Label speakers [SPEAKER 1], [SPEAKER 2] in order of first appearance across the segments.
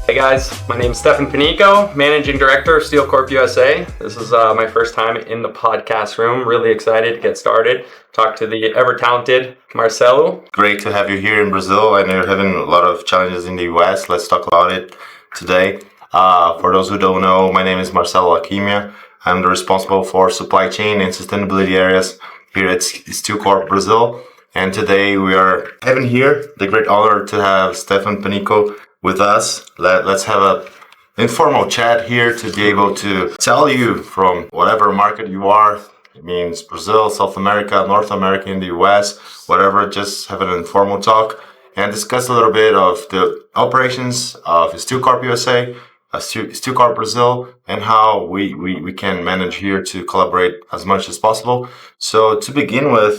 [SPEAKER 1] Hey guys, my name is Stephan Panico, Managing Director of SteelCorp USA. This is my first time in the podcast room. Really excited to get started. Talk to the ever-talented Marcelo.
[SPEAKER 2] Great to have you here in Brazil. I know you're having a lot of challenges in the US. Let's talk about it today. For those who don't know, my name is Marcelo Laquimia. I'm the responsible for supply chain and sustainability areas here at SteelCorp Brazil. And today we are having here the great honor to have Stephan Panico with us. Let's have a informal chat here to be able to tell you from whatever market you are. It means Brazil, South America, North America, in the US, whatever. Just have an informal talk and discuss a little bit of the operations of SteelCorp USA, SteelCorp Brazil, and how we can manage here to collaborate as much as possible. So to begin with,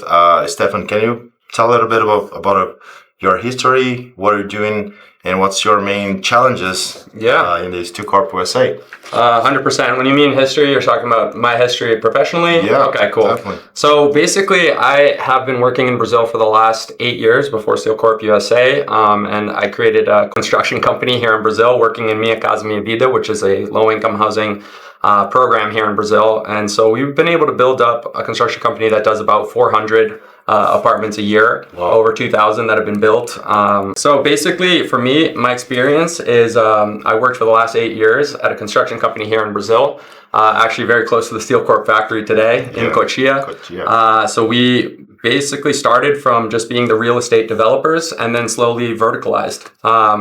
[SPEAKER 2] Stephan, can you tell a little bit about your history, what you're doing, and what's your main challenges in the SteelCorp USA?
[SPEAKER 1] 100%. When you mean history, you're talking about my history professionally?
[SPEAKER 2] Yeah.
[SPEAKER 1] Okay, cool.
[SPEAKER 2] Definitely.
[SPEAKER 1] So basically, I have been working in Brazil for the last 8 years before SteelCorp USA, and I created a construction company here in Brazil working in Minha Casa Minha Vida, which is a low-income housing program here in Brazil. And so we've been able to build up a construction company that does about 400 apartments a year. Wow. Over 2,000 that have been built. So basically, for me, my experience is I worked for the last 8 years at a construction company here in Brazil, actually very close to the SteelCorp factory today in Cotia. So we basically started from just being the real estate developers and then slowly verticalized.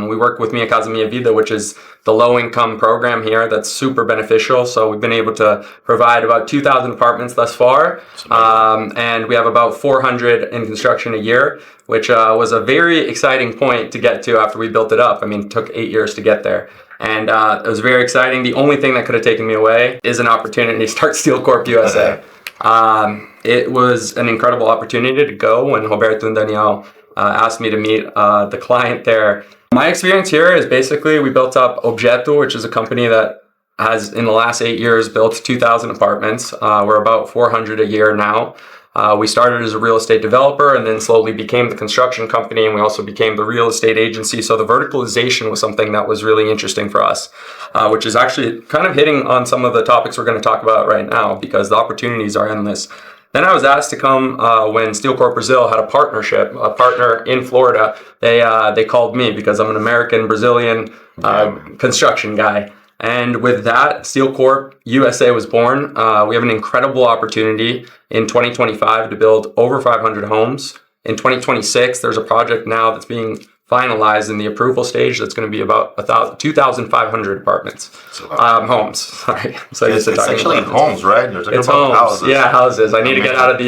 [SPEAKER 1] We work with Minha Casa Minha Vida, which is the low-income program here that's super beneficial. So we've been able to provide about 2,000 apartments thus far. And we have about 400 in construction a year, which was a very exciting point to get to after we built it up. I mean, it took 8 years to get there. And it was very exciting. The only thing that could have taken me away is an opportunity to start SteelCorp USA. It was an incredible opportunity to go when Roberto and Daniel asked me to meet the client there. My experience here is basically we built up Objeto, which is a company that has in the last 8 years built 2,000 apartments. We're about 400 a year now. We started as a real estate developer and then slowly became the construction company, and we also became the real estate agency. So the verticalization was something that was really interesting for us, which is actually kind of hitting on some of the topics we're going to talk about right now because the opportunities are endless. Then I was asked to come when SteelCorp Brazil had a partner in Florida. They called me because I'm an American-Brazilian construction guy. And with that, SteelCorp USA was born. We have an incredible opportunity in 2025 to build over 500 homes. In 2026, there's a project now that's being finalized in the approval stage that's going to be about 2,500 apartments. Homes. Sorry. So
[SPEAKER 2] it's actually homes, right?
[SPEAKER 1] It's homes. Houses. Yeah, houses. I need to get out of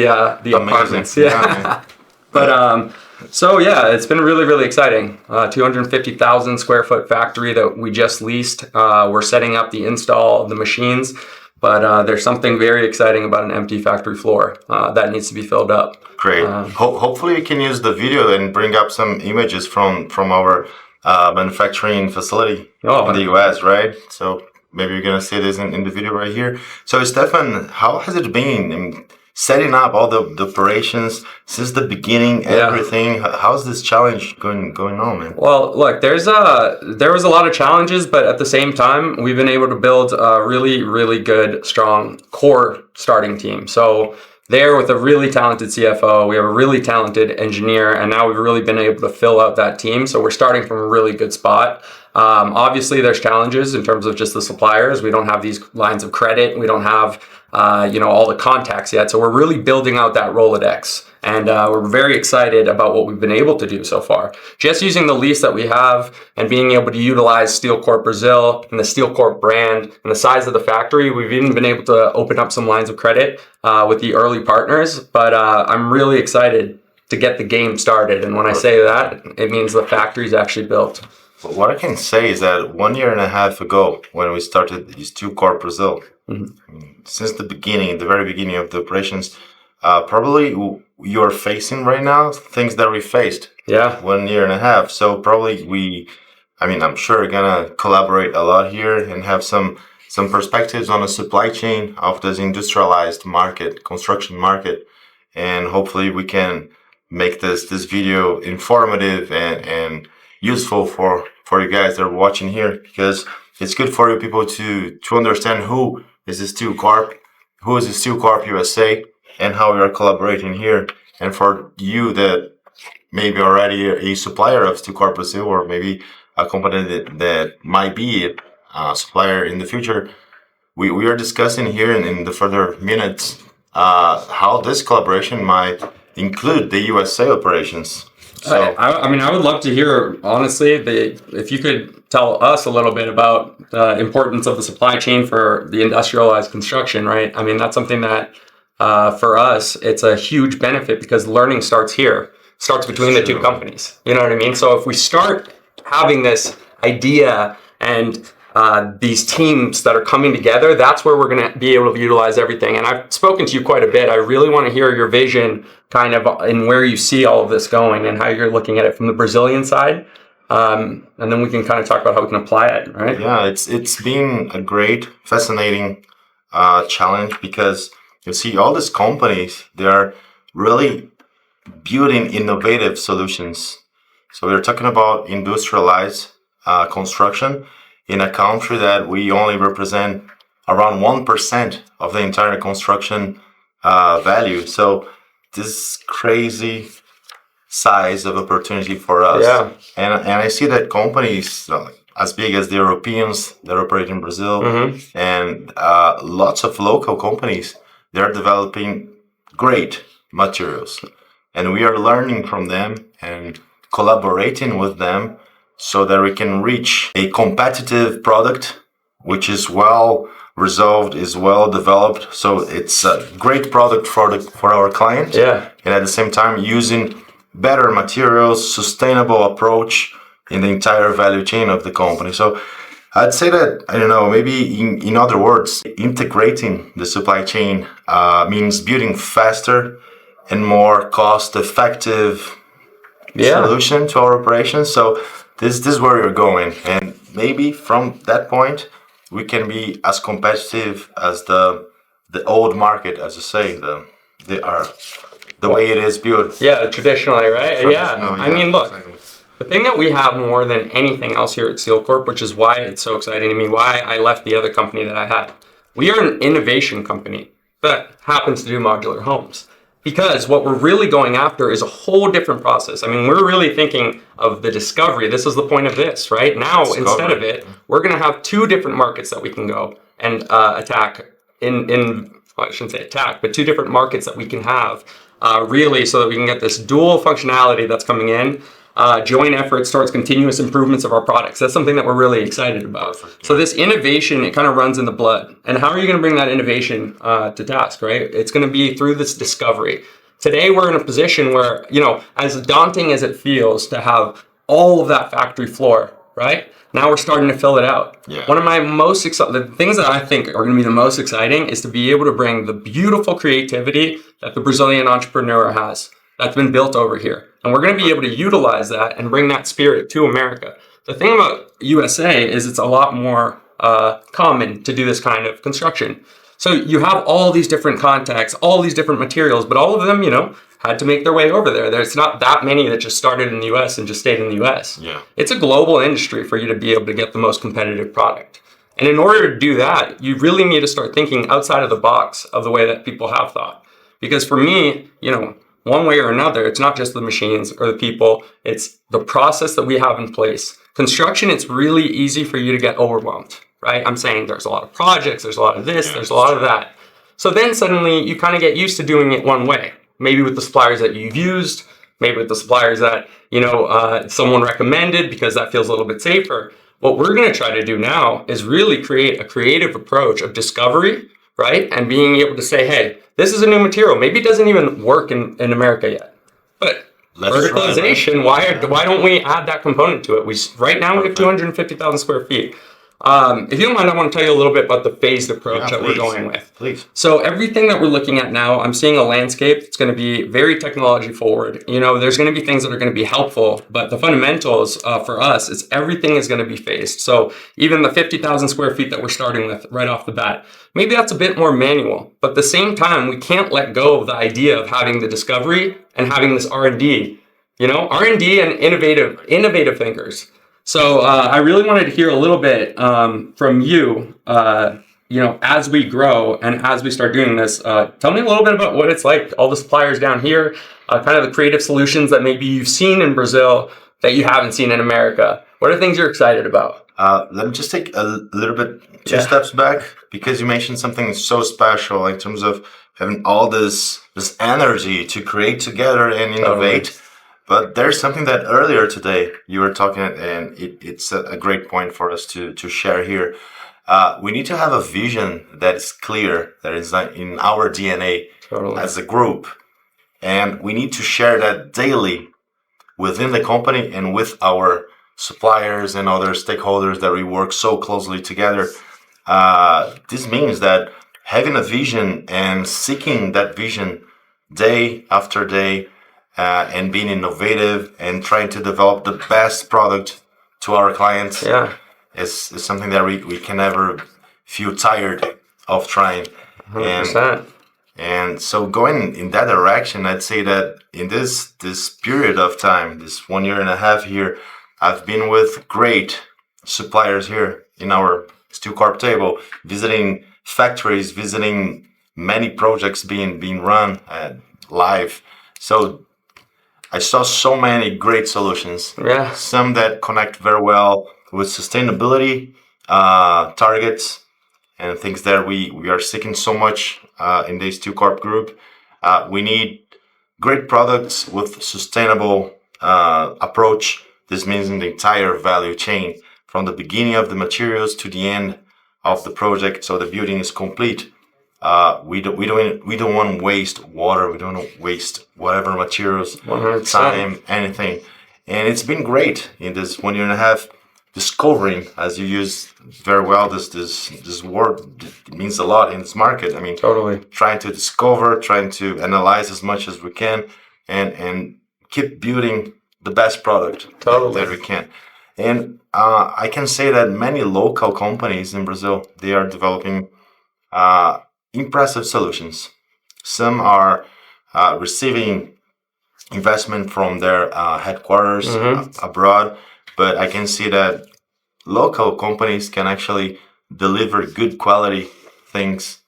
[SPEAKER 1] the apartments. Yeah. But so yeah, it's been really, really exciting. 250,000 square foot factory that we just leased. We're setting up the install of the machines, but there's something very exciting about an empty factory floor that needs to be filled up.
[SPEAKER 2] Great. Hopefully you can use the video and bring up some images from our manufacturing facility in the US, right? So maybe you're going to see this in the video right here. So Stephan, how has it been setting up all the operations since the beginning, everything? How's this challenge going on, man?
[SPEAKER 1] Well, look, there was a lot of challenges, but at the same time, we've been able to build a really, really good, strong core starting team. So there with a really talented CFO, we have a really talented engineer, and now we've really been able to fill out that team. So we're starting from a really good spot. Obviously, there's challenges in terms of just the suppliers. We don't have these lines of credit. We don't have all the contacts yet. So we're really building out that Rolodex. And we're very excited about what we've been able to do so far. Just using the lease that we have and being able to utilize SteelCorp Brazil and the SteelCorp brand and the size of the factory, we've even been able to open up some lines of credit with the early partners. But I'm really excited to get the game started. And when I say that, it means the factory's actually built.
[SPEAKER 2] What I can say is that 1.5 years ago, when we started SteelCorp Brazil, since the very beginning of the operations, probably you're facing right now things that we faced 1.5 years. So probably I'm sure we're gonna collaborate a lot here and have some perspectives on the supply chain of this industrialized construction market, and hopefully we can make this video informative and useful for you guys that are watching here, because it's good for you people to understand who is the SteelCorp, who is the SteelCorp USA, and how we are collaborating here. And for you that maybe already a supplier of SteelCorp Brazil, or maybe a company that might be a supplier in the future, we are discussing here in the further minutes how this collaboration might include the USA operations. So,
[SPEAKER 1] I mean, I would love to hear, honestly, if you could tell us a little bit about the importance of the supply chain for the industrialized construction, right? I mean, that's something that for us, it's a huge benefit because learning starts here, starts between the two companies. You know what I mean? So if we start having this idea and these teams that are coming together, that's where we're going to be able to utilize everything. And I've spoken to you quite a bit. I really want to hear your vision kind of and where you see all of this going and how you're looking at it from the Brazilian side. And then we can kind of talk about how we can apply it, right?
[SPEAKER 2] Yeah, it's been a great, fascinating challenge, because you see all these companies, they are really building innovative solutions. So we're talking about industrialized construction in a country that we only represent around 1% of the entire construction value. So this crazy size of opportunity for us.
[SPEAKER 1] Yeah.
[SPEAKER 2] And I see that companies as big as the Europeans that operate in Brazil, and lots of local companies, they're developing great materials. And we are learning from them and collaborating with them so that we can reach a competitive product which is well resolved, is well developed. So it's a great product for our client.
[SPEAKER 1] Yeah.
[SPEAKER 2] And at the same time, using better materials, sustainable approach in the entire value chain of the company. So I'd say that, I don't know, maybe in other words, integrating the supply chain means building faster and more cost-effective solution to our operations. So this is where we're going. And maybe from that point, we can be as competitive as the old market, as you say, the way it is built.
[SPEAKER 1] Yeah, traditionally, right? I mean, look, the thing that we have more than anything else here at SteelCorp, which is why it's so exciting to me, why I left the other company that I had. We are an innovation company that happens to do modular homes. Because what we're really going after is a whole different process. I mean, we're really thinking of the discovery. This is the point of this, right? Now, instead of it, we're going to have two different markets that we can go and attack well, I shouldn't say attack, but two different markets that we can have really so that we can get this dual functionality that's coming in. Joint efforts towards continuous improvements of our products. That's something that we're really excited about. So this innovation, it kind of runs in the blood. And how are you going to bring that innovation to task, right? It's going to be through this discovery. Today, we're in a position where, as daunting as it feels to have all of that factory floor, right? Now we're starting to fill it out.
[SPEAKER 2] Yeah.
[SPEAKER 1] One of my the things that I think are going to be the most exciting is to be able to bring the beautiful creativity that the Brazilian entrepreneur has. That's been built over here. And we're going to be able to utilize that and bring that spirit to America. The thing about USA is it's a lot more common to do this kind of construction. So you have all these different contacts, all these different materials, but all of them, had to make their way over there. There's not that many that just started in the US and just stayed in the US.
[SPEAKER 2] Yeah.
[SPEAKER 1] It's a global industry for you to be able to get the most competitive product. And in order to do that, you really need to start thinking outside of the box of the way that people have thought. Because for me, one way or another, it's not just the machines or the people, it's the process that we have in place. Construction, it's really easy for you to get overwhelmed, right? I'm saying there's a lot of projects, there's a lot of this, there's a lot of that. So then suddenly you kind of get used to doing it one way, maybe with the suppliers that you've used, maybe with the suppliers that, someone recommended because that feels a little bit safer. What we're going to try to do now is really create a creative approach of discovery, right? And being able to say, hey, this is a new material. Maybe it doesn't even work in America yet. But verticalization, why don't we add that component to it? Right now we have 250,000 square feet. If you don't mind, I want to tell you a little bit about the phased approach that we're going with.
[SPEAKER 2] Please.
[SPEAKER 1] So everything that we're looking at now, I'm seeing a landscape that's going to be very technology forward. There's going to be things that are going to be helpful, but the fundamentals for us is everything is going to be phased. So even the 50,000 square feet that we're starting with right off the bat, maybe that's a bit more manual, but at the same time, we can't let go of the idea of having the discovery and having this R&D R&D and innovative thinkers. So I really wanted to hear a little bit from you, as we grow and as we start doing this. Tell me a little bit about what it's like, all the suppliers down here, kind of the creative solutions that maybe you've seen in Brazil that you haven't seen in America. What are things you're excited about?
[SPEAKER 2] Let me just take a little bit, two steps back, because you mentioned something so special in terms of having all this energy to create together and innovate.
[SPEAKER 1] Totally.
[SPEAKER 2] But there's something that earlier today you were talking, and it's a great point for us to share here. We need to have a vision that is clear, that is in our DNA as a group. And we need to share that daily within the company and with our suppliers and other stakeholders that we work so closely together. This means that having a vision and seeking that vision day after day, and being innovative and trying to develop the best product to our clients is something that we can never feel tired of trying.
[SPEAKER 1] 100%.
[SPEAKER 2] And so going in that direction, I'd say that in this period of time, this 1.5 years here, I've been with great suppliers here in our SteelCorp table, visiting factories, visiting many projects being run live. So I saw so many great solutions.
[SPEAKER 1] Yeah.
[SPEAKER 2] Some that connect very well with sustainability targets and things that we are seeking so much in the SteelCorp group. We need great products with sustainable approach. This means in the entire value chain, from the beginning of the materials to the end of the project, so the building is complete. We don't want to waste water. We don't want to waste whatever materials,
[SPEAKER 1] 100%.
[SPEAKER 2] time, anything. And it's been great in this 1.5 years discovering, as you use very well this word. It means a lot in this market. I mean,
[SPEAKER 1] totally
[SPEAKER 2] trying to discover, trying to analyze as much as we can, and keep building the best product that we can. And I can say that many local companies in Brazil, they are developing impressive solutions. Some are receiving investment from their headquarters abroad, but I can see that local companies can actually deliver good quality things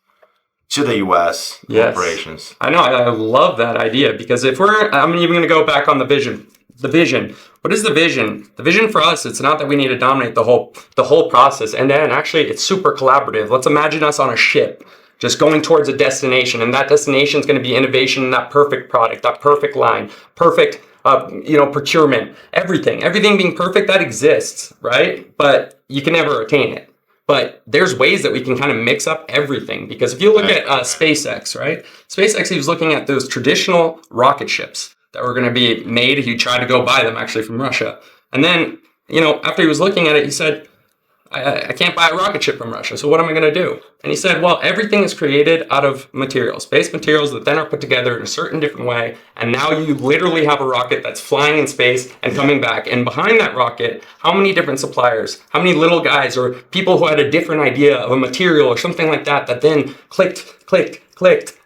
[SPEAKER 2] to the U.S. operations.
[SPEAKER 1] I know. I love that idea, because I'm even going to go back on the vision. The vision. What is the vision? The vision for us, it's not that we need to dominate the whole process. And then actually it's super collaborative. Let's imagine us on a ship, just going towards a destination, and that destination is going to be innovation in that perfect product, that perfect line, perfect, procurement, everything being perfect, that exists, right? But you can never attain it. But there's ways that we can kind of mix up everything, because if you look at SpaceX, right? SpaceX, he was looking at those traditional rocket ships that were going to be made. He tried to go buy them actually from Russia. And then, after he was looking at it, he said, I can't buy a rocket ship from Russia, so what am I going to do? And he said, well, everything is created out of materials, base materials that then are put together in a certain different way, and now you literally have a rocket that's flying in space and coming back. And behind that rocket, how many different suppliers, how many little guys or people who had a different idea of a material or something like that then clicked,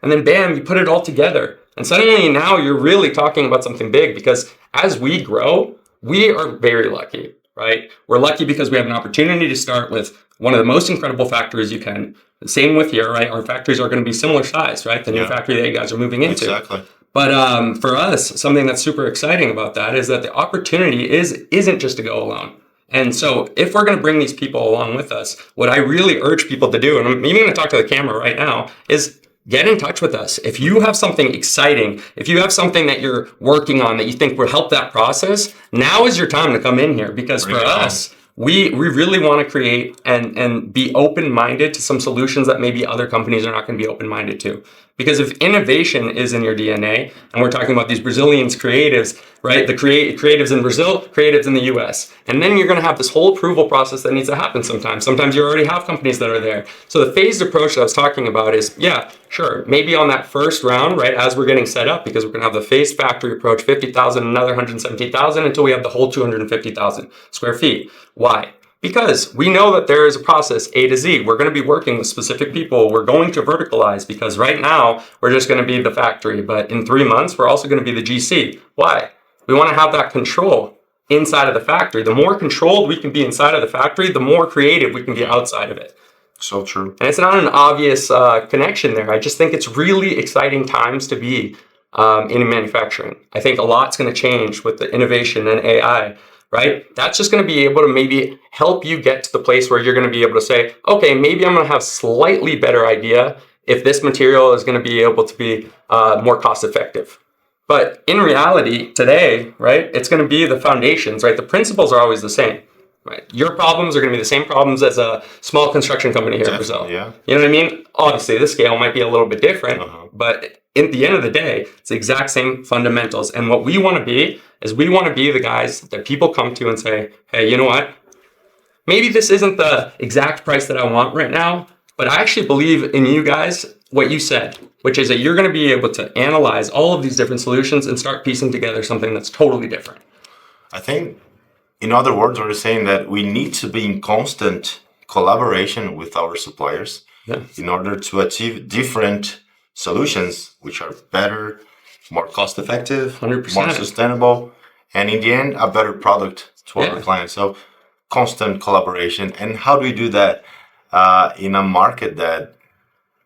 [SPEAKER 1] and then bam, you put it all together. And suddenly now you're really talking about something big, because as we grow, we are very lucky. Right? We're lucky because we have an opportunity to start with one of the most incredible factories you can. Same with here, right? Our factories are going to be similar size, right? The new factory that you guys are moving into.
[SPEAKER 2] Exactly.
[SPEAKER 1] But for us, something that's super exciting about that is that the opportunity isn't just to go alone. And so if we're going to bring these people along with us, what I really urge people to do, and I'm even going to talk to the camera right now, is get in touch with us. If you have something exciting, if you have something that you're working on that you think will help that process, now is your time to come in here, because for us, we really want to create and be open-minded to some solutions that maybe other companies are not going to be open-minded to. Because if innovation is in your DNA, and we're talking about these Brazilians creatives, right? The creatives in Brazil, creatives in the US. And then you're going to have this whole approval process that needs to happen sometimes. Sometimes you already have companies that are there. So the phased approach that I was talking about is, yeah, sure, maybe on that first round, right, as we're getting set up, because we're going to have the phased factory approach, 50,000, another 170,000, until we have the whole 250,000 square feet. Why? Because we know that there is a process A to Z. We're going to be working with specific people. We're going to verticalize, because right now we're just going to be the factory. But in 3 months, we're also going to be the GC. Why? We want to have that control inside of the factory. The more controlled we can be inside of the factory, the more creative we can be outside of it.
[SPEAKER 2] So true.
[SPEAKER 1] And it's not an obvious connection there. I just think it's really exciting times to be in manufacturing. I think a lot's going to change with the innovation and AI, right? That's just going to be able to maybe help you get to the place where you're going to be able to say, okay, maybe I'm going to have slightly better idea if this material is going to be able to be more cost effective. But in reality, today, right, it's going to be the foundations, right? The principles are always the same, right? Your problems are going to be the same problems as a small construction company here in Brazil.
[SPEAKER 2] Yeah.
[SPEAKER 1] You know what I mean? Obviously, the scale might be a little bit different, but at the end of the day, it's the exact same fundamentals. And what we want to be is we want to be the guys that people come to and say, hey, you know what? Maybe this isn't the exact price that I want right now, but I actually believe in you guys, what you said, which is that you're going to be able to analyze all of these different solutions and start piecing together something that's totally different.
[SPEAKER 2] I think, in other words, we're saying that we need to be in constant collaboration with our suppliers in order to achieve different solutions, which are better, more cost effective,
[SPEAKER 1] 100%.
[SPEAKER 2] more sustainable, and in the end, a better product to our clients. So constant collaboration. And how do we do that in a market that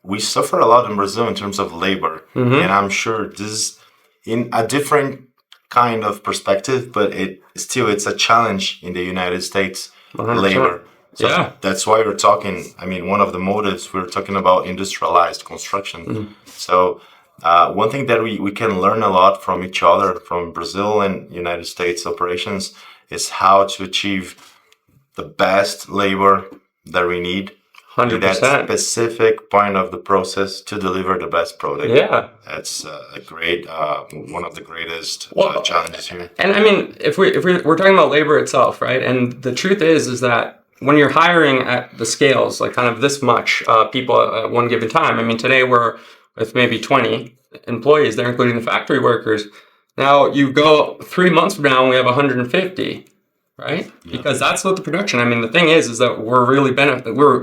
[SPEAKER 2] we suffer a lot in Brazil in terms of labor? And I'm sure this is in a different kind of perspective, but it's a challenge in the United States,
[SPEAKER 1] 100%.
[SPEAKER 2] labor. So that's why we're talking, I mean, one of the motives, we're talking about industrialized construction. So one thing that we can learn a lot from each other, from Brazil and United States operations, is how to achieve the best labor that we need
[SPEAKER 1] 100%.
[SPEAKER 2] in that specific point of the process to deliver the best product.
[SPEAKER 1] Yeah.
[SPEAKER 2] That's a great, one of the greatest challenges here.
[SPEAKER 1] And I mean, if we're talking about labor itself, right? And the truth is that when you're hiring at the scales, like kind of this much people at one given time, I mean, today we're with maybe 20 employees there, including the factory workers. Now you go 3 months from now and we have 150, right? Because that's what the production, I mean, the thing is that we're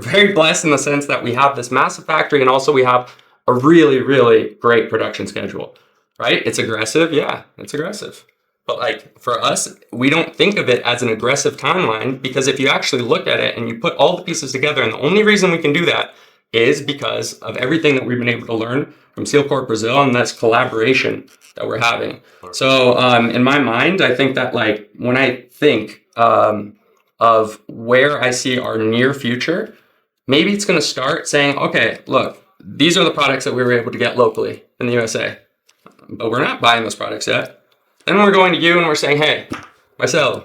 [SPEAKER 1] very blessed in the sense that we have this massive factory and also we have a really, really great production schedule, right? It's aggressive. Yeah, it's aggressive. But like for us, we don't think of it as an aggressive timeline because if you actually look at it and you put all the pieces together, and the only reason we can do that is because of everything that we've been able to learn from SteelCorp Brazil, and that's collaboration that we're having. So in my mind, I think that like when I think of where I see our near future, maybe it's going to start saying, okay, look, these are the products that we were able to get locally in the USA, but we're not buying those products yet. Then we're going to you and we're saying, hey, Marcelo,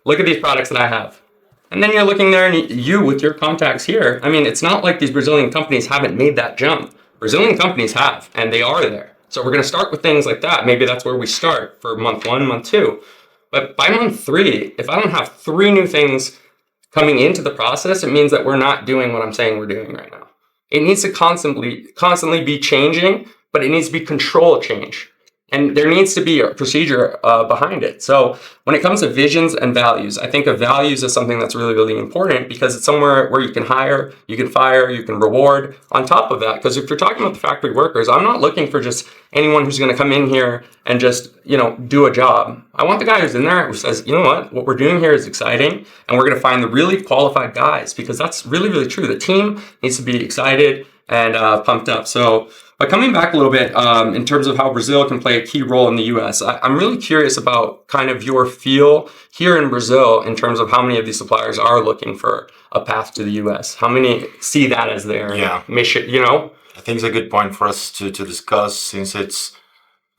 [SPEAKER 1] look at these products that I have. And then you're looking there and you with your contacts here, I mean, it's not like these Brazilian companies haven't made that jump. Brazilian companies have, and they are there. So we're going to start with things like that. Maybe that's where we start for month 1, month 2. But by month 3, if I don't have 3 new things coming into the process, it means that we're not doing what I'm saying we're doing right now. It needs to constantly be changing, but it needs to be control change. And there needs to be a procedure behind it. So when it comes to visions and values, I think of values as something that's really, really important because it's somewhere where you can hire, you can fire, you can reward on top of that. Because if you're talking about the factory workers, I'm not looking for just anyone who's going to come in here and just, do a job. I want the guy who's in there who says, you know what we're doing here is exciting. And we're going to find the really qualified guys because that's really, really true. The team needs to be excited and pumped up. So but coming back a little bit in terms of how Brazil can play a key role in the U.S., I'm really curious about kind of your feel here in Brazil in terms of how many of these suppliers are looking for a path to the U.S. How many see that as their mission,
[SPEAKER 2] I think it's a good point for us to discuss since it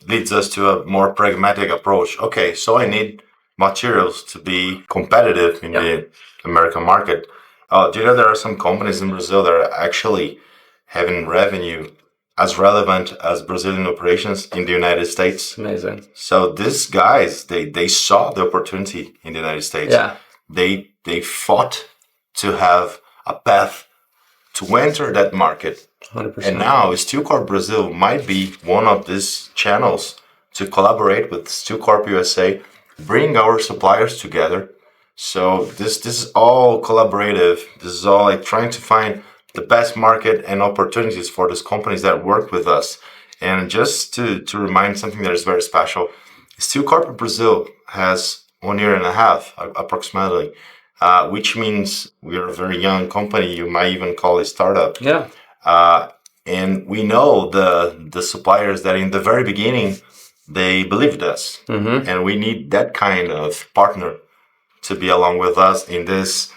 [SPEAKER 2] leads us to a more pragmatic approach. Okay, so I need materials to be competitive in the American market. Do you know there are some companies in Brazil that are actually having revenue as relevant as Brazilian operations in the United States?
[SPEAKER 1] Amazing.
[SPEAKER 2] So these guys, they saw the opportunity in the United States.
[SPEAKER 1] Yeah.
[SPEAKER 2] They fought to have a path to enter that market.
[SPEAKER 1] 100%.
[SPEAKER 2] And now SteelCorp Brazil might be one of these channels to collaborate with SteelCorp USA, bring our suppliers together. So this is all collaborative. This is all like trying to find the best market and opportunities for those companies that work with us. And just to remind something that is very special, SteelCorp Brazil has 1 year and a half approximately, which means we are a very young company. You might even call it a startup.
[SPEAKER 1] Yeah.
[SPEAKER 2] And we know the suppliers that in the very beginning, they believed us. And we need that kind of partner to be along with us in this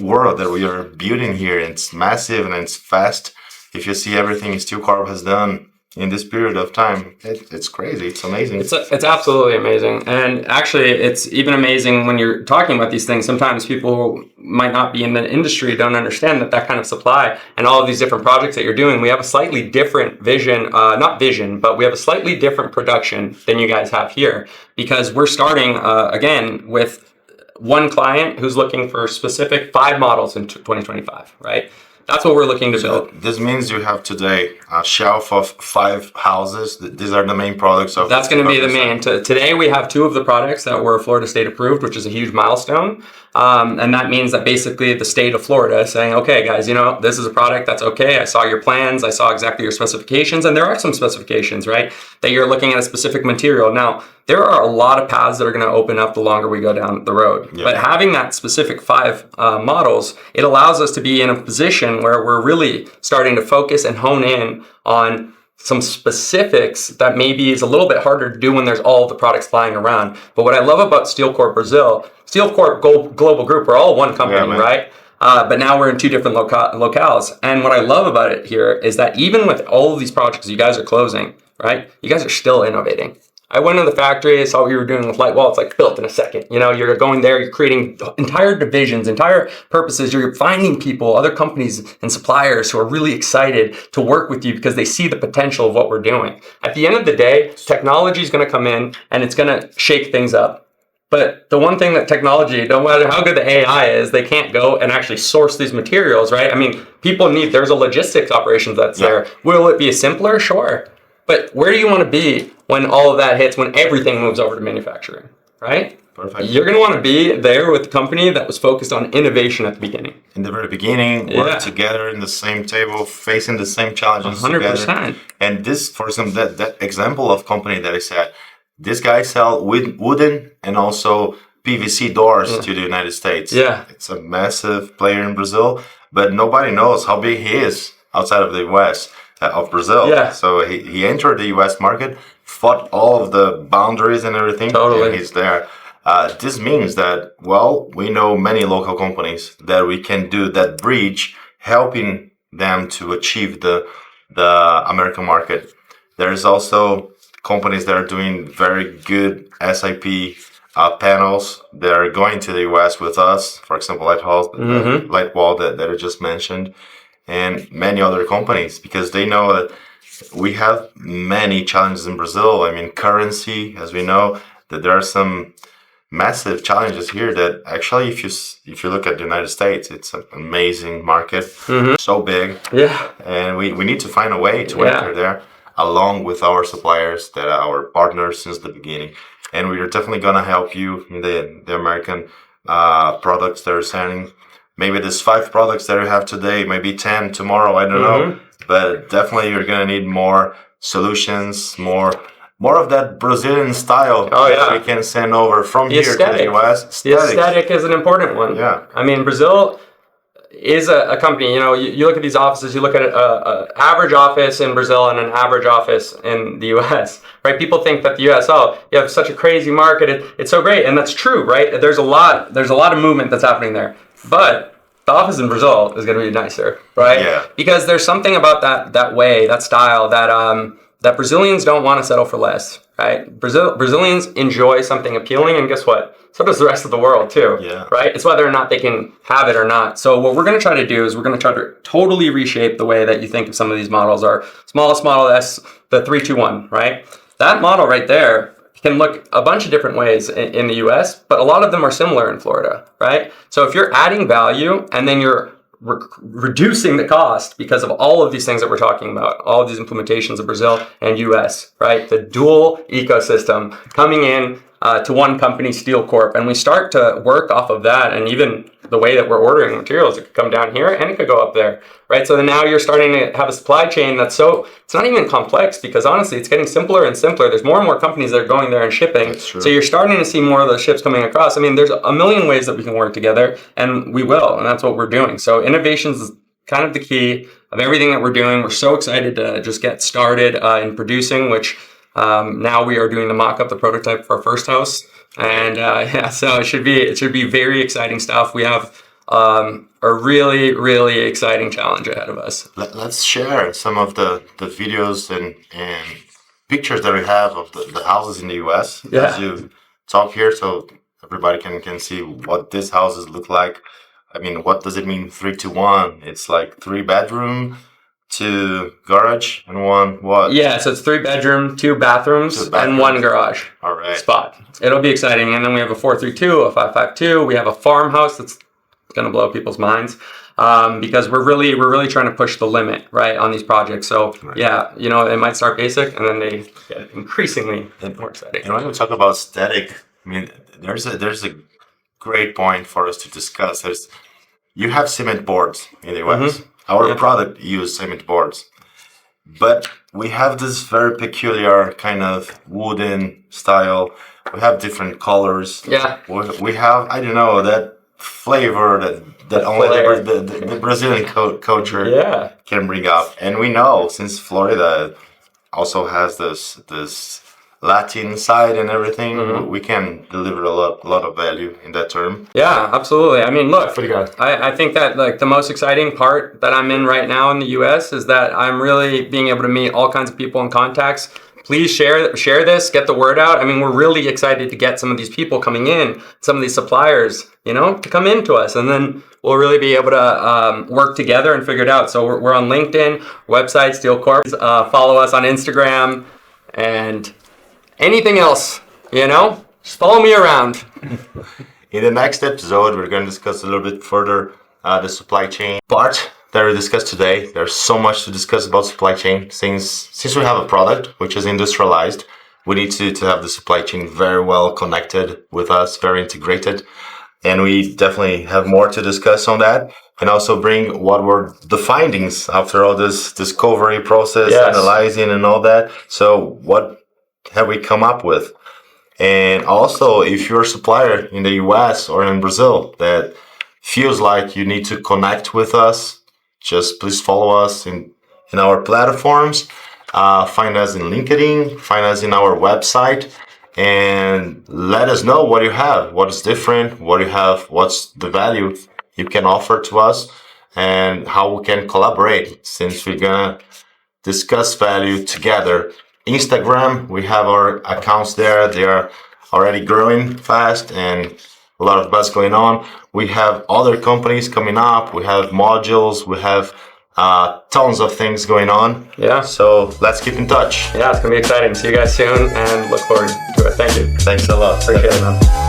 [SPEAKER 2] world that we are building here. It's massive and it's fast. If you see everything SteelCorp has done in this period of time, it's crazy. It's amazing.
[SPEAKER 1] It's absolutely amazing. And actually, it's even amazing when you're talking about these things. Sometimes people might not be in the industry, don't understand that kind of supply and all of these different projects that you're doing. We have a slightly different vision, not vision, but we have a slightly different production than you guys have here, because we're starting, again, with one client who's looking for specific 5 models in 2025, right? That's what we're looking to build.
[SPEAKER 2] This means you have today a shelf of 5 houses. These are the main products of.
[SPEAKER 1] That's going to be the main. Today we have 2 of the products that were Florida State approved, which is a huge milestone. And that means that basically the state of Florida is saying, okay, guys, this is a product that's okay. I saw your plans. I saw exactly your specifications. And there are some specifications, right? That you're looking at a specific material. Now, there are a lot of paths that are going to open up the longer we go down the road. Yeah. But having that specific 5 models, it allows us to be in a position where we're really starting to focus and hone in on some specifics that maybe is a little bit harder to do when there's all of the products flying around. But what I love about SteelCorp Brazil, SteelCorp Global Group, we're all one company, right? But now we're in 2 different locales. And what I love about it here is that even with all of these projects you guys are closing, right? You guys are still innovating. I went to the factory, I saw what you were doing with light wall. It's like built in a second. You're going there, you're creating entire divisions, entire purposes. You're finding people, other companies and suppliers who are really excited to work with you because they see the potential of what we're doing. At the end of the day, technology is going to come in and it's going to shake things up. But the one thing that technology, no matter how good the AI is, they can't go and actually source these materials, right? I mean, there's a logistics operation that's there. Will it be simpler? Sure. But where do you want to be when all of that hits, when everything moves over to manufacturing, right?
[SPEAKER 2] Perfect.
[SPEAKER 1] You're going to want to be there with a company that was focused on innovation at the beginning.
[SPEAKER 2] In the very beginning, work together in the same table, facing the same challenges
[SPEAKER 1] 100%.
[SPEAKER 2] Together. And this, for example, that example of company that I said, this guy sell wooden and also PVC doors to the United States. Yeah. It's a massive player in Brazil, but nobody knows how big he is outside of the US. Of Brazil. Yeah. So he entered the US market, fought all of the boundaries and everything. Totally. And he's there. This means that, we know many local companies that we can do that bridge, helping them to achieve the American market. There's also companies that are doing very good SIP panels. They're going to the US with us, for example, light wall that I just mentioned. And many other companies, because they know that we have many challenges in Brazil. I mean, currency, as we know, that there are some massive challenges here that actually, if you look at the United States, it's an amazing market, so big. Yeah. And we need to find a way to enter there along with our suppliers that are our partners since the beginning. And we are definitely going to help you in the American products that are selling. Maybe there's 5 products that you have today, maybe 10 tomorrow, I don't know. But definitely you're going to need more solutions, more of that Brazilian style that we can send over from here to the US.
[SPEAKER 1] The aesthetic is an important one. Yeah. I mean, Brazil is a company, you look at these offices, you look at an average office in Brazil and an average office in the US, right? People think that the US, you have such a crazy market, it's so great. And that's true, right? There's a lot of movement that's happening there. But the office in Brazil is going to be nicer, right? Yeah. Because there's something about that way, that style, that Brazilians don't want to settle for less, right? Brazilians enjoy something appealing, and guess what? So does the rest of the world too, right? It's whether or not they can have it or not. So what we're going to try to do is we're going to try to totally reshape the way that you think of some of these models. Our smallest model, S, the 321, right? That model right there can look a bunch of different ways in the US, but a lot of them are similar in Florida, right? So if you're adding value and then you're reducing the cost because of all of these things that we're talking about, all of these implementations of Brazil and US, right? The dual ecosystem coming in to one company, SteelCorp, and we start to work off of that. And even the way that we're ordering materials, it could come down here and it could go up there, right? So then now you're starting to have a supply chain that's it's not even complex, because honestly, it's getting simpler and simpler. There's more and more companies that are going there and shipping. So you're starting to see more of those ships coming across. I mean, there's a million ways that we can work together, and we will, and that's what we're doing. So innovations is kind of the key of everything that we're doing. We're so excited to just get started in producing, which now we are doing the mock-up, the prototype for our first house. And so it should be very exciting stuff. We have a really, really exciting challenge ahead of us.
[SPEAKER 2] Let's share some of the videos and pictures that we have of the houses in the US as you talk here, so everybody can see what these houses look like. I mean, what does it mean 3-to-1? It's like 3-bedroom, 2 garage, and 1 what?
[SPEAKER 1] Yeah, so it's 3-bedroom, 2 bathrooms, and 1 garage spot. It'll be exciting. And then we have a 4-3-2, a 5-5-2. We have a farmhouse that's going to blow people's minds, because we're really trying to push the limit, right, on these projects. So yeah, you know, it might start basic and then they get increasingly more exciting.
[SPEAKER 2] And when we talk about aesthetic, I mean, there's a great point for us to discuss. You have cement boards in the US. Our product uses cement boards, but we have this very peculiar kind of wooden style. We have different colors.
[SPEAKER 1] Yeah.
[SPEAKER 2] We have, I don't know, that flavor that only the Brazilian culture can bring up. And we know, since Florida also has this Latin side and everything, we can deliver a lot of value in that term.
[SPEAKER 1] Yeah, absolutely. I mean, look,
[SPEAKER 2] what do you got?
[SPEAKER 1] I think that like the most exciting part that I'm in right now in the US is that I'm really being able to meet all kinds of people and contacts. Please share this, get the word out. I mean, we're really excited to get some of these people coming in, some of these suppliers, you know, to come into us, and then we'll really be able to work together and figure it out. So we're on LinkedIn, website, SteelCorp. Follow us on Instagram, and anything else, you know, just follow me around.
[SPEAKER 2] In the next episode, we're going to discuss a little bit further the supply chain part that we discussed today. There's so much to discuss about supply chain. Since we have a product which is industrialized, we need to have the supply chain very well connected with us, very integrated. And we definitely have more to discuss on that. And also bring what were the findings after all this discovery process, analyzing and all that. So what have we come up with? And also, if you're a supplier in the US or in Brazil that feels like you need to connect with us, just please follow us in our platforms. Find us in LinkedIn, find us in our website, and let us know what you have, what is different, what you have, what's the value you can offer to us, and how we can collaborate, since we're gonna discuss value together. Instagram, we have our accounts there. They are already growing fast and a lot of buzz going on. We have other companies coming up. We have modules. We have tons of things going on.
[SPEAKER 1] Yeah.
[SPEAKER 2] So let's keep in touch.
[SPEAKER 1] Yeah, it's going to be exciting. See you guys soon and look forward to it. Thank you.
[SPEAKER 2] Thanks a lot.
[SPEAKER 1] Appreciate it, man.